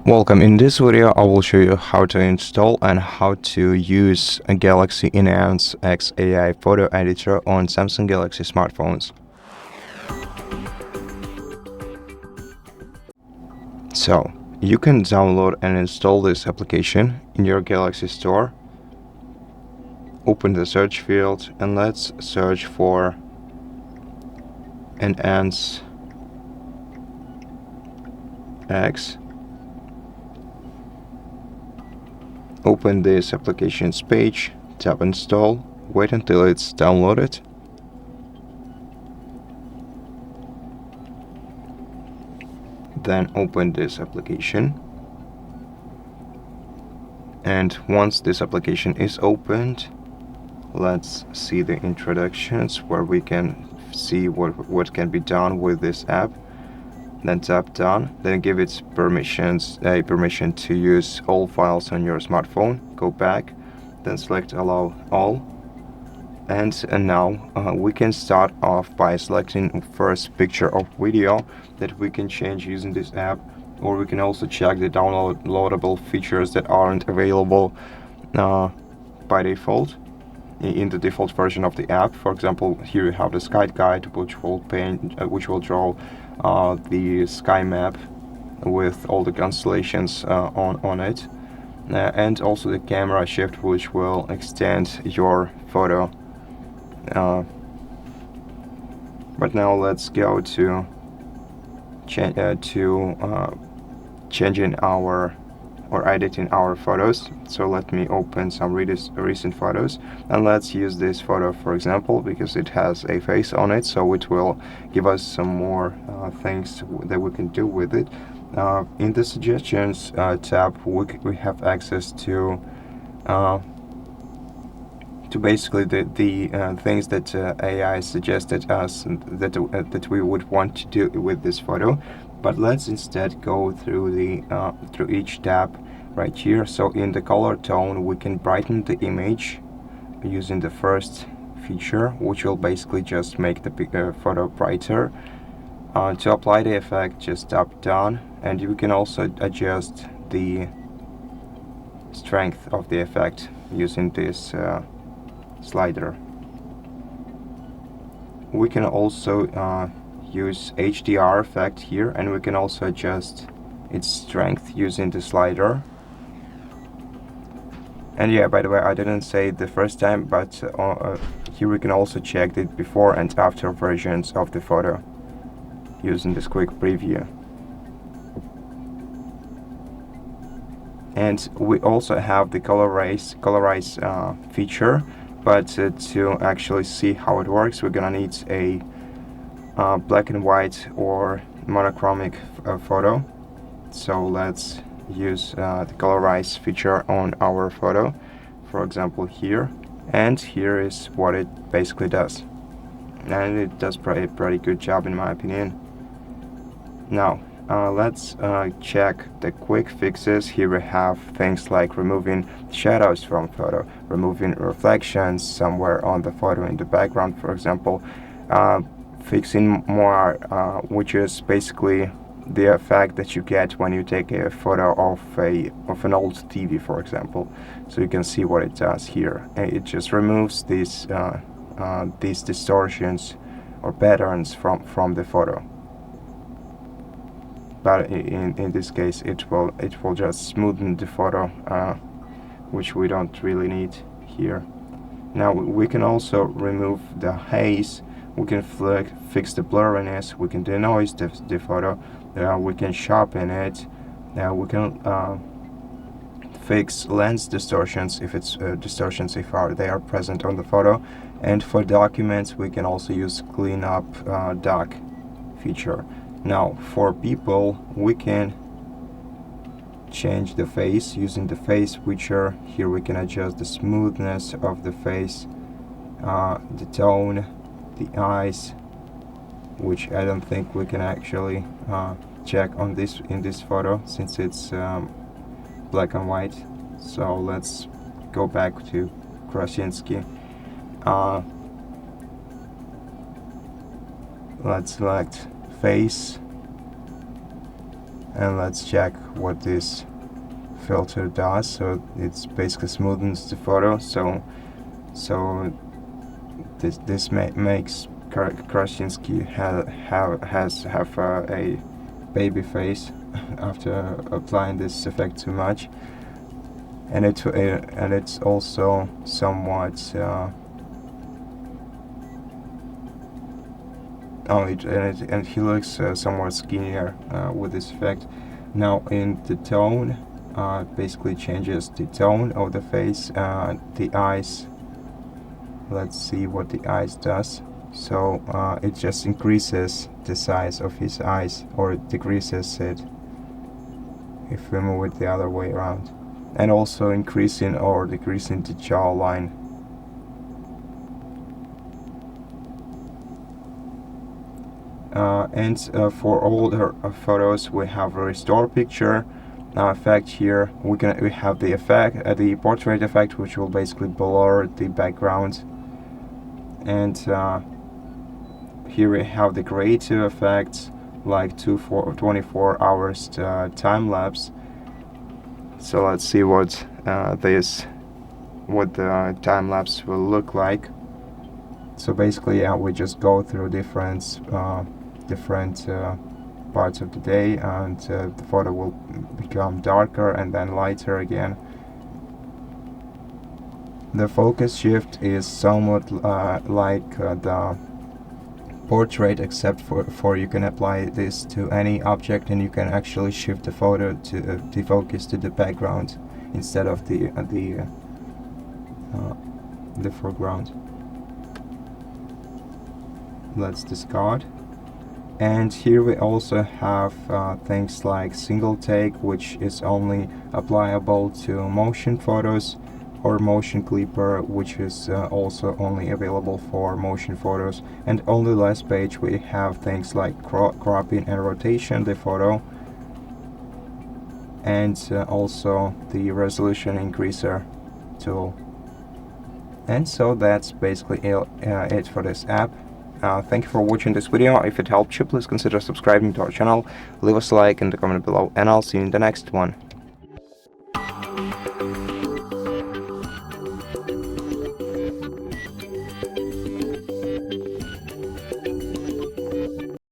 Welcome. In this video, I will show you how to install and how to use a GalaxyEnhanceX AI photo editor on Samsung Galaxy smartphones. So, you can download and install this application in your Galaxy store. Open the search field and let's search for EnhanceX. Open this application's page, tap install, wait until it's downloaded. Then open this application. And once this application is opened, let's see the introductions where we can see what can be done with this app. Then tap done, then give it permission to use all files on your smartphone. Go back, then select allow all, and now we can start off by selecting first picture or video that we can change using this app, or we can also check the downloadable features that aren't available by default in the default version of the app. For example, here you have the sky guide, which will draw the sky map with all the constellations on it, and also the camera shift, which will extend your photo. But now let's go to changing our or editing our photos. So let me open some recent photos, and let's use this photo for example because it has a face on it, so it will give us some more things that we can do with it. In the suggestions tab, we have access to basically the things that AI suggested us that we would want to do with this photo. But let's instead go through through each tab right here. So in the color tone, we can brighten the image using the first feature, which will basically just make the photo brighter. To apply the effect, just tap down, and you can also adjust the strength of the effect using this slider. We can also use HDR effect here, and we can also adjust its strength using the slider. And yeah, by the way, I didn't say it the first time, but here we can also check the before and after versions of the photo using this quick preview. And we also have the colorize feature, but to actually see how it works, we're gonna need a black and white or monochromatic photo. So let's use the colorize feature on our photo, for example here, and here is what it basically does, and it does a pretty good job in my opinion. Now let's check the quick fixes. Here we have things like removing shadows from photo, removing reflections somewhere on the photo in the background, for example, fixing more, which is basically the effect that you get when you take a photo of an old TV, for example. So you can see what it does here. It just removes these distortions or patterns from the photo. But in this case, it will just smoothen the photo, which we don't really need here. Now we can also remove the haze. We can fix the blurriness, we can denoise the photo, we can sharpen it, we can fix lens distortions if they are present on the photo, and for documents we can also use clean up doc feature. Now for people, we can change the face using the face feature. Here we can adjust the smoothness of the face, the tone, the eyes, which I don't think we can actually check on in this photo since it's black and white. So let's go back to Krasinski. Let's select face, And let's check what this filter does. So it's basically smoothens the photo. So this makes Krasinski have a baby face after applying this effect too much, and it's also somewhat and he looks somewhat skinnier with this effect. Now in the tone, basically changes the tone of the face, the eyes. Let's see what the eyes does. So it just increases the size of his eyes, or decreases it if we move it the other way around, and also increasing or decreasing the jawline. And for older photos, we have a restore picture effect here. We have the effect, the portrait effect, which will basically blur the background. And here we have the creative effects, like 24 hours time-lapse. So let's see what the time-lapse will look like. So basically, we just go through different parts of the day, and the photo will become darker and then lighter again. The focus shift is somewhat like the portrait, except for you can apply this to any object, and you can actually shift the photo to the focus to the background instead of the foreground. Let's discard. And here we also have things like single take, which is only applicable to motion photos, or motion clipper, which is also only available for motion photos. And on the last page we have things like cropping and rotation the photo, and also the resolution increaser tool. And so that's basically it for this app. Thank you for watching this video. If it helped you, please consider subscribing to our channel, leave us a like and a comment below, and I'll see you in the next one.